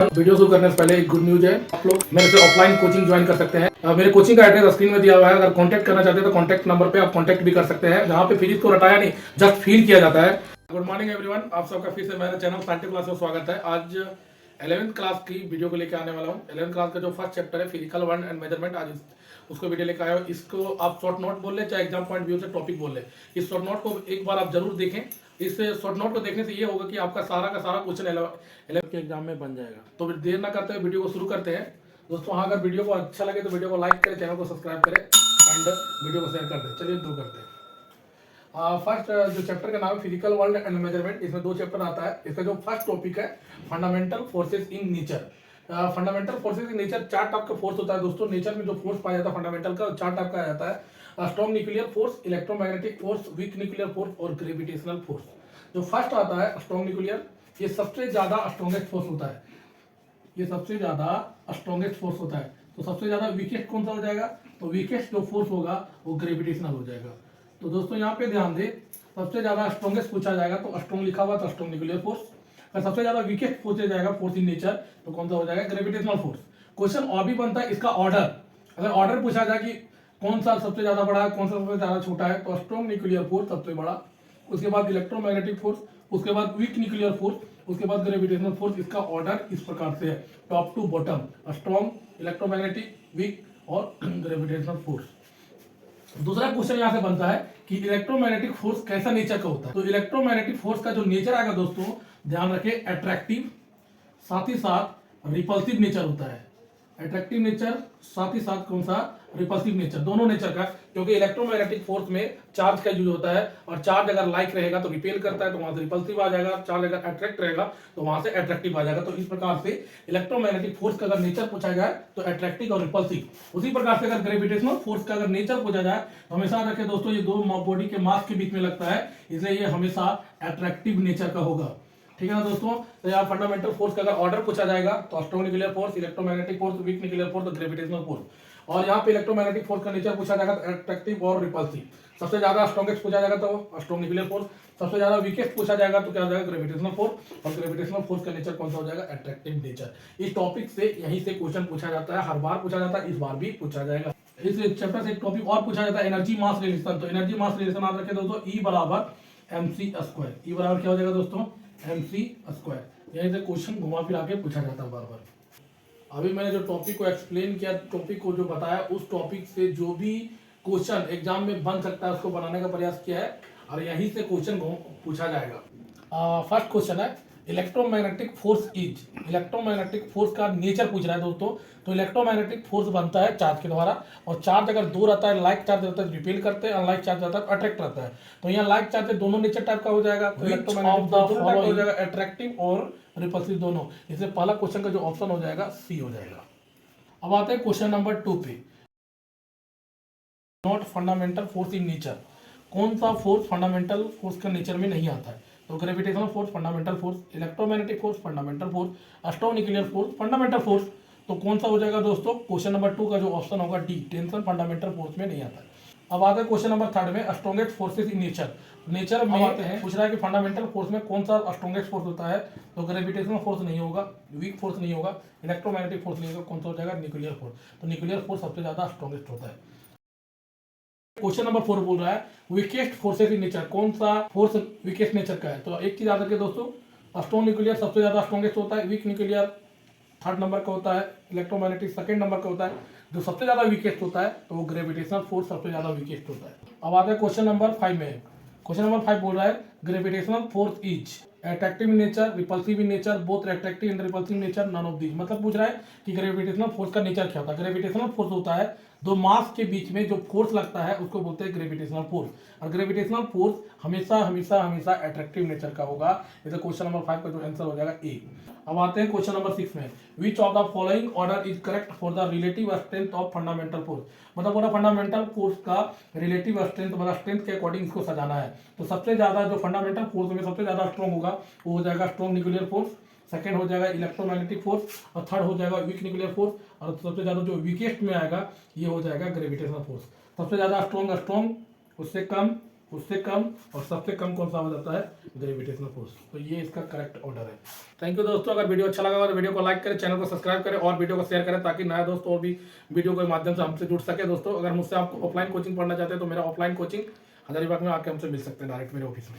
Video शुरू करने से पहले एक गुड न्यूज है। आप लोग मेरे से ऑफलाइन कोचिंग ज्वाइन कर सकते हैं। मेरे कोचिंग का एड्रेस स्क्रीन में दिया हुआ है। अगर कांटेक्ट करना चाहते हैं तो कांटेक्ट नंबर पे आप कांटेक्ट भी कर सकते हैं, जहां पे फिजिक्स को रटाया नहीं, जस्ट फील किया जाता है। गुड मॉर्निंग एवरीवन, आप सबका फिर से मेरे चैनल साइंटिफिक क्लास में स्वागत है। आज 11th क्लास की वीडियो को लेकर आने वाला हूँ। 11th क्लास का जो फर्स्ट चैप्टर है फिजिकल वर्ल्ड एंड मेजरमेंट, आज उसको वीडियो लेकर आया हूँ। इसको आप शॉर्ट नोट बोल ले चाहे एग्जाम पॉइंट व्यू से टॉपिक बोल ले, इस शॉर्ट नोट को एक बार आप जरूर देखें। इस शॉर्ट नोट को देखने से ये होगा कि आपका सारा का सारा क्वेश्चन 11th के एग्जाम में बन जाएगा। तो फिर देर ना करते हुए वीडियो को शुरू करते हैं। दोस्तों हाँ, अगर वीडियो को अच्छा लगे तो वीडियो को लाइक करें, चैनल को सब्सक्राइब करें एंड वीडियो को शेयर कर दें। चलिए शुरू करते हैं। फर्स्ट जो चैप्टर का नाम है फिजिकल वर्ल्ड एंड मेजरमेंट, इसमें 2 चैप्टर आता है। इसका जो फर्स्ट टॉपिक है fundamental forces in nature. Fundamental forces in nature 4 type का फोर्स होता है दोस्तों। नेचर में जो फोर्स पाया जाता है फंडामेंटल का 4 टाइप का आ जाता है। Strong nuclear force, electromagnetic force, weak nuclear force और ग्रेविटेशनल फोर्स। जो फर्स्ट आता है स्ट्रॉन्ग न्यूक्लियर, ये सबसे ज्यादा स्ट्रॉन्गेस्ट फोर्स होता है। ये सबसे ज्यादा स्ट्रॉन्गेस्ट फोर्स होता है। तो सबसे ज्यादा वीकेस्ट कौन सा हो जाएगा? तो वीकेस्ट जो फोर्स होगा वो ग्रेविटेशनल हो जाएगा। तो दोस्तों यहाँ पे ध्यान दे, सबसे ज्यादा स्ट्रॉन्गेस्ट पूछा जाएगा तो स्ट्रॉन्ग लिखा हुआ तो स्ट्रॉन्ग न्यूक्लियर फोर्स। अगर सबसे ज्यादा वीकेस्ट पूछा जाएगा फोर्स इन नेचर तो कौन सा हो जाएगा? Gravitational force. क्वेश्चन और भी बनता है इसका ऑर्डर। अगर ऑर्डर पूछा जाए कि कौन सा सबसे ज्यादा बड़ा है, कौन सा सबसे ज्यादा छोटा है, तो स्ट्रॉन्ग न्यूक्लियर फोर्स सबसे बड़ा, उसके बाद इलेक्ट्रोमैग्नेटिक फोर्स, उसके बाद वीक न्यूक्लियर फोर्स, उसके बाद ग्रेविटेशनल फोर्स। इसका ऑर्डर इस प्रकार से है, top to bottom, strong, electromagnetic, weak और ग्रेविटेशनल फोर्स। दूसरा क्वेश्चन यहाँ से बनता है कि इलेक्ट्रोमैग्नेटिक फोर्स कैसा नेचर का होता है। तो इलेक्ट्रोमैग्नेटिक फोर्स का जो नेचर आएगा दोस्तों, ध्यान रखें, अट्रैक्टिव, साथ ही साथ रिपल्सिव नेचर होता है। अट्रैक्टिव नेचर, साथ ही साथ कौन सा? रिपल्सिव नेचर, दोनों नेचर का। क्योंकि इलेक्ट्रोमैग्नेटिक फोर्स में चार्ज का यूज होता है, और चार्ज अगर लाइक रहेगा तो रिपेल करता है, तो वहां से रिपल्सिव आ जाएगा। चार्ज अगर अट्रैक्ट रहेगा तो वहां से अट्रैक्टिव आ जाएगा। तो इस प्रकार से इलेक्ट्रोमैग्नेटिक फोर्स का अगर नेचर पूछा जाए तो अट्रैक्टिव और रिपल्सिव। उसी प्रकार से अगर ग्रेविटेशनल फोर्स का अगर नेचर पूछा जाए तो हमेशा रखें दोस्तों, ये 2 बॉडी के मास के बीच में लगता है, इसलिए ये हमेशा अट्रैक्टिव नेचर का होगा। ठीक है ना दोस्तों? तो यहाँ फंडामेंटल फोर्स का अगर ऑर्डर पूछा जाएगा तो strong nuclear force, electromagnetic force, weak nuclear force और ग्रेविटेशनल फोर्स। और यहाँ पे इलेक्ट्रोमैग्नेटिक फोर्स का नेचर पूछा जाएगा तो अट्रैक्टिव और रिपल्सिव। सबसे ज्यादा स्ट्रॉन्गेस्ट पूछा जाएगा तो स्ट्रॉन्ग न्यूक्लियर फोर्स, सबसे ज्यादा वीकेस्ट पूछा जाएगा तो क्या हो जाएगा? Gravitational force. और ग्रेविटेशनल फोर्स का नेचर कौन सा हो जाएगा? Attractive nature. इस टॉपिक से यहीं से क्वेश्चन पूछा जाता है, हर बार पूछा जाता है, इस बार भी पूछा जाएगा। इस चैप्टर से एक टॉपिक और पूछा जाता है, एनर्जी मास रिलेशन। तो एनर्जी मास रिलेशन आप रखें दोस्तों, E बराबर mc स्क्वायर। E बराबर क्या हो जाएगा दोस्तों? mc square. यहीं से क्वेश्चन घुमा फिरा के पूछा जाता है बार बार। अभी मैंने जो टॉपिक को एक्सप्लेन किया, टॉपिक को जो बताया, उस टॉपिक से जो भी क्वेश्चन एग्जाम में बन सकता है उसको बनाने का प्रयास किया है, और यहीं से क्वेश्चन पूछा जाएगा। फर्स्ट क्वेश्चन है electromagnetic force is. Electromagnetic force का नेचर पूछ रहा है दोस्तों। तो इलेक्ट्रोमैग्नेटिक फोर्स बनता है चार्ज के द्वारा, और चार्ज अगर 2 रहता है, लाइक चार्ज रहता है रिपेल करते हैं, अनलाइक चार्ज रहता है अट्रैक्ट रहता है। तो यहाँ लाइक चार्ज दोनों नेचर टाइप का हो जाएगा। तो इलेक्ट्रोमैग्नेटिक फोर्स हो जाएगा अट्रैक्टिव और रिपल्सिव दोनों। इसलिए पहला क्वेश्चन का जो ऑप्शन हो जाएगा सी हो जाएगा। अब आते हैं क्वेश्चन नंबर 2 पे। Not fundamental force in nature. कौन सा फोर्स फंडामेंटल फोर्स का नेचर में नहीं आता है? तो gravitational force fundamental force, electromagnetic force fundamental force, strong nuclear force fundamental force. तो कौन सा हो जाएगा दोस्तों? क्वेश्चन नंबर 2 का जो ऑप्शन होगा डी, टेंशन फंडामेंटल फोर्स में नहीं आता है। अब आते हैं क्वेश्चन नंबर 3 में, strongest forces in nature. Nature में आते हैं, पूछ रहा है कि फंडामेंटल फोर्स में कौन सा स्ट्रॉन्गेस्ट फोर्स होता है? तो ग्रेविटेशनल फोर्स नहीं होगा, वीक फोर्स नहीं होगा, इलेक्ट्रोमैग्नेटिक फोर्स नहीं होगा, कौन सा हो जाएगा? Nuclear force. तो न्यूक्लियर फोर्स सबसे ज्यादा स्ट्रॉन्गेस्ट होता है। क्वेश्चन नंबर 4 बोल रहा है वीकेस्ट फोर्सेस इन नेचर। कौन सा फोर्स वीकेस्ट नेचर का है? तो एक चीज याद रखिए दोस्तों, स्ट्रॉन्ग न्यूक्लियर सबसे ज्यादा स्ट्रॉन्गेस्ट होता है, वीक न्यूक्लियर 3rd नंबर का होता है, इलेक्ट्रोमैग्नेटिक 2nd नंबर का होता है। जो सबसे ज्यादा वीकेस्ट होता है तो वो ग्रेविटेशनल फोर्स सबसे ज्यादा वीकेस्ट होता है। अब आते हैं क्वेश्चन नंबर 5 में। क्वेश्चन नंबर 5 बोल रहा है gravitational force is attractive in nature, repulsive in nature, both attractive and repulsive nature, none of these. मतलब पूछ रहा है कि ग्रेविटेशनल फोर्स का नेचर क्या होता है? ग्रेविटेशनल फोर्स होता है 2 मास के बीच में जो फोर्स लगता है उसको बोलते हैं ग्रेविटेशनल फोर्स। और ग्रेविटेशनल फोर्स हमेशा हमेशा हमेशा अट्रैक्टिव नेचर का होगा। इसलिए क्वेश्चन नंबर 5 का जो आंसर हो जाएगा ए। अब आते हैं क्वेश्चन नंबर 6 में, which of the following order is correct for the relative strength of fundamental force. मतलब पूरा फंडामेंटल फोर्स का रिलेटिव स्ट्रेंथ, मतलब स्ट्रेंथ के अकॉर्डिंग इसको सजाना है। तो सबसे ज्यादा जो फंडामेंटल फोर्स में सबसे ज्यादा स्ट्रॉन्ग होगा वो हो जाएगा स्ट्रॉन्ग न्यूक्लियर फोर्स, सेकंड हो जाएगा इलेक्ट्रोमैग्नेटिक फोर्स, और थर्ड हो जाएगा वीक न्यूक्लियर फोर्स, और सबसे ज्यादा जो वीकेस्ट में आएगा ये हो जाएगा ग्रेविटेशनल फोर्स। सबसे ज्यादा स्ट्रॉन्ग, उससे कम उससे कम और सबसे कम कौन सा हो जाता है, ग्रेविटेशनल फोर्स। तो ये इसका करेक्ट ऑर्डर है। थैंक यू दोस्तों, अगर वीडियो अच्छा लगा हो तो वीडियो को लाइक करें, चैनल को सब्सक्राइब करें और वीडियो को शेयर करें ताकि नया दोस्त और भी वीडियो के माध्यम से हमसे जुड़ सके। दोस्तों अगर मुझसे आप ऑफलाइन कोचिंग पढ़ना चाहते हैं तो मेरा ऑफलाइन कोचिंग हजारीबाग में आके हमसे मिल सकते हैं डायरेक्ट मेरे ऑफिस में।